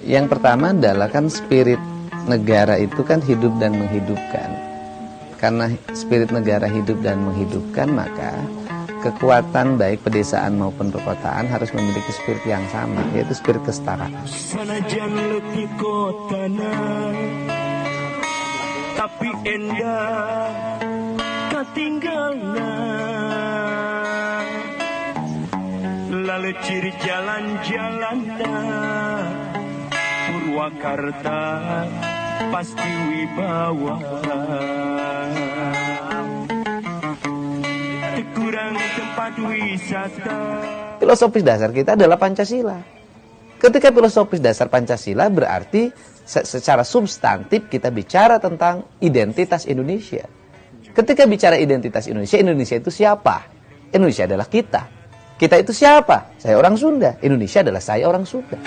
Yang pertama adalah kan spirit negara itu kan hidup dan menghidupkan. Karena spirit negara hidup dan menghidupkan, maka kekuatan baik pedesaan maupun perkotaan harus memiliki spirit yang sama, yaitu spirit kesetaraan. Sanajan letih kotana, tapi endah katinggalna. Lalu ciri jalan-jalanna Purwakarta pasti wibawa. Kurang tempat wisata. Filosofis dasar kita adalah Pancasila. Ketika filosofis dasar Pancasila berarti secara substantif kita bicara tentang identitas Indonesia. Ketika bicara identitas Indonesia, Indonesia itu siapa? Indonesia adalah kita. Kita itu siapa? Saya orang Sunda. Indonesia adalah saya orang Sunda.